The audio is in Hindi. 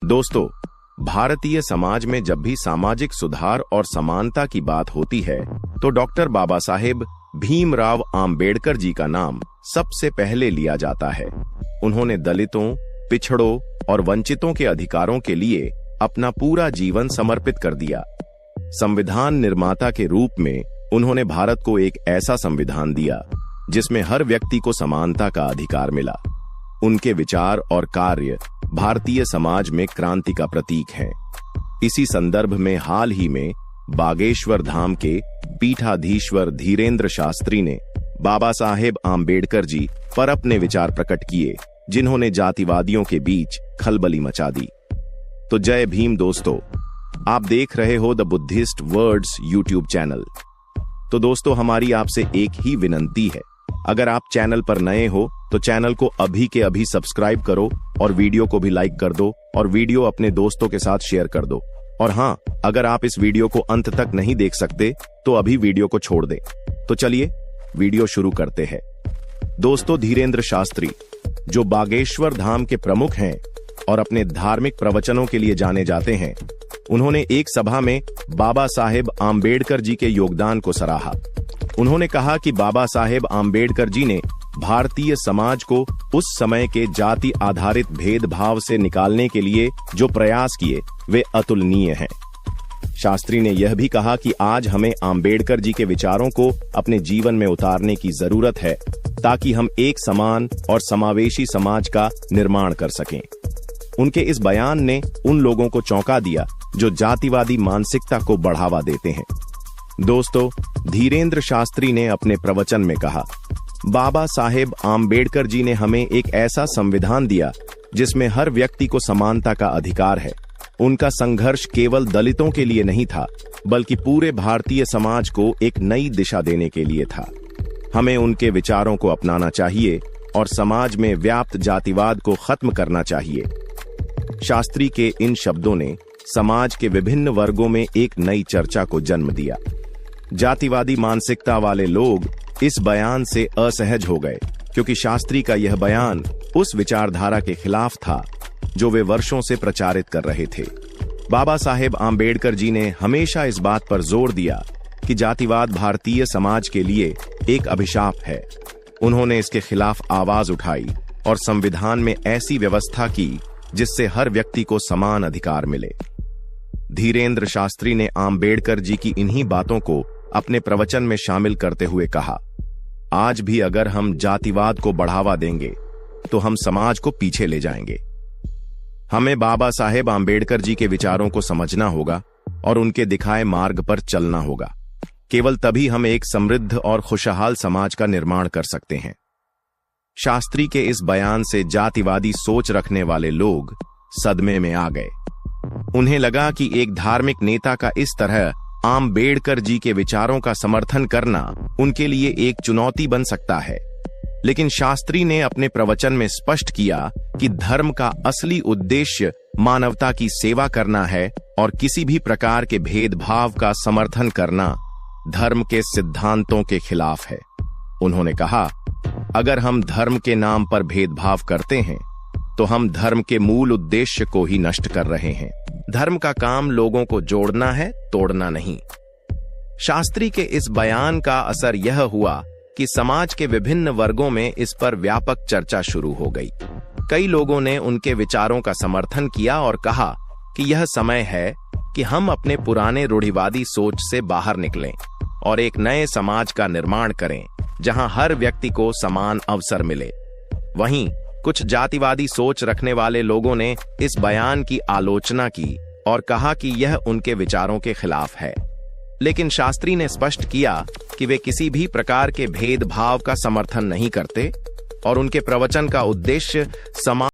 दोस्तों, भारतीय समाज में जब भी सामाजिक सुधार और समानता की बात होती है तो डॉक्टर बाबा साहेब भीमराव आम्बेडकर जी का नाम सबसे पहले लिया जाता है। उन्होंने दलितों, पिछड़ों और वंचितों के अधिकारों के लिए अपना पूरा जीवन समर्पित कर दिया। संविधान निर्माता के रूप में उन्होंने भारत को एक ऐसा संविधान दिया जिसमें हर व्यक्ति को समानता का अधिकार मिला। उनके विचार और कार्य भारतीय समाज में क्रांति का प्रतीक हैं। इसी संदर्भ में हाल ही में बागेश्वर धाम के पीठाधीश्वर धीरेंद्र शास्त्री ने बाबा साहेब आम्बेडकर जी पर अपने विचार प्रकट किए, जिन्होंने जातिवादियों के बीच खलबली मचा दी। तो जय भीम दोस्तों, आप देख रहे हो the Buddhist words YouTube channel. तो दोस्तों, हमारी आपसे एक ही विनंती है, अगर आप चैनल पर नए हो तो चैनल को अभी के अभी सब्सक्राइब करो और वीडियो को भी लाइक कर दो और वीडियो अपने दोस्तों के साथ शेयर कर दो। और हाँ, अगर आप इस वीडियो को अंत तक नहीं देख सकते तो अभी वीडियो को छोड़ दें। तो चलिए वीडियो शुरू करते हैं। दोस्तों, धीरेंद्र शास्त्री जो बागेश्वर धाम के प्रमुख हैं और अपने धार्मिक प्रवचनों के लिए जाने जाते हैं, उन्होंने एक सभा में बाबा साहेब आम्बेडकर जी के योगदान को सराहा। उन्होंने कहा कि बाबा साहेब आम्बेडकर जी ने भारतीय समाज को उस समय के जाति आधारित भेदभाव से निकालने के लिए जो प्रयास किए वे अतुलनीय हैं। शास्त्री ने यह भी कहा कि आज हमें आम्बेडकर जी के विचारों को अपने जीवन में उतारने की जरूरत है ताकि हम एक समान और समावेशी समाज का निर्माण कर सकें। उनके इस बयान ने उन लोगों को चौंका दिया जो जातिवादी मानसिकता को बढ़ावा देते हैं। दोस्तों, धीरेंद्र शास्त्री ने अपने प्रवचन में कहा, बाबा साहेब आम्बेडकर जी ने हमें एक ऐसा संविधान दिया जिसमें हर व्यक्ति को समानता का अधिकार है। उनका संघर्ष केवल दलितों के लिए नहीं था, बल्कि पूरे भारतीय समाज को एक नई दिशा देने के लिए था। हमें उनके विचारों को अपनाना चाहिए और समाज में व्याप्त जातिवाद को खत्म करना चाहिए। शास्त्री के इन शब्दों ने समाज के विभिन्न वर्गों में एक नई चर्चा को जन्म दिया। जातिवादी मानसिकता वाले लोग इस बयान से असहज हो गए, क्योंकि शास्त्री का यह बयान उस विचारधारा के खिलाफ था जो वे वर्षों से प्रचारित कर रहे थे। बाबा साहेब आम्बेडकर जी ने हमेशा इस बात पर जोर दिया कि जातिवाद भारतीय समाज के लिए एक अभिशाप है। उन्होंने इसके खिलाफ आवाज उठाई और संविधान में ऐसी व्यवस्था की जिससे हर व्यक्ति को समान अधिकार मिले। धीरेंद्र शास्त्री ने आम्बेडकर जी की इन्हीं बातों को अपने प्रवचन में शामिल करते हुए कहा, आज भी अगर हम जातिवाद को बढ़ावा देंगे तो हम समाज को पीछे ले जाएंगे। हमें बाबा साहेब आम्बेडकर जी के विचारों को समझना होगा और उनके दिखाए मार्ग पर चलना होगा। केवल तभी हम एक समृद्ध और खुशहाल समाज का निर्माण कर सकते हैं। शास्त्री के इस बयान से जातिवादी सोच रखने वाले लोग सदमे में आ गए। उन्हें लगा कि एक धार्मिक नेता का इस तरह आम्बेडकर जी के विचारों का समर्थन करना उनके लिए एक चुनौती बन सकता है। लेकिन शास्त्री ने अपने प्रवचन में स्पष्ट किया कि धर्म का असली उद्देश्य मानवता की सेवा करना है और किसी भी प्रकार के भेदभाव का समर्थन करना धर्म के सिद्धांतों के खिलाफ है। उन्होंने कहा, अगर हम धर्म के नाम पर भेदभाव करते हैं तो हम धर्म के मूल उद्देश्य को ही नष्ट कर रहे हैं। धर्म का काम लोगों को जोड़ना है, तोड़ना नहीं। शास्त्री के इस बयान का असर यह हुआ कि समाज के विभिन्न वर्गों में इस पर व्यापक चर्चा शुरू हो गई। कई लोगों ने उनके विचारों का समर्थन किया और कहा कि यह समय है कि हम अपने पुराने रूढ़िवादी सोच से बाहर निकलें और एक नए समाज का निर्माण करें जहां हर व्यक्ति को समान अवसर मिले। वहीं कुछ जातिवादी सोच रखने वाले लोगों ने इस बयान की आलोचना की और कहा कि यह उनके विचारों के खिलाफ है। लेकिन शास्त्री ने स्पष्ट किया कि वे किसी भी प्रकार के भेदभाव का समर्थन नहीं करते और उनके प्रवचन का उद्देश्य समाज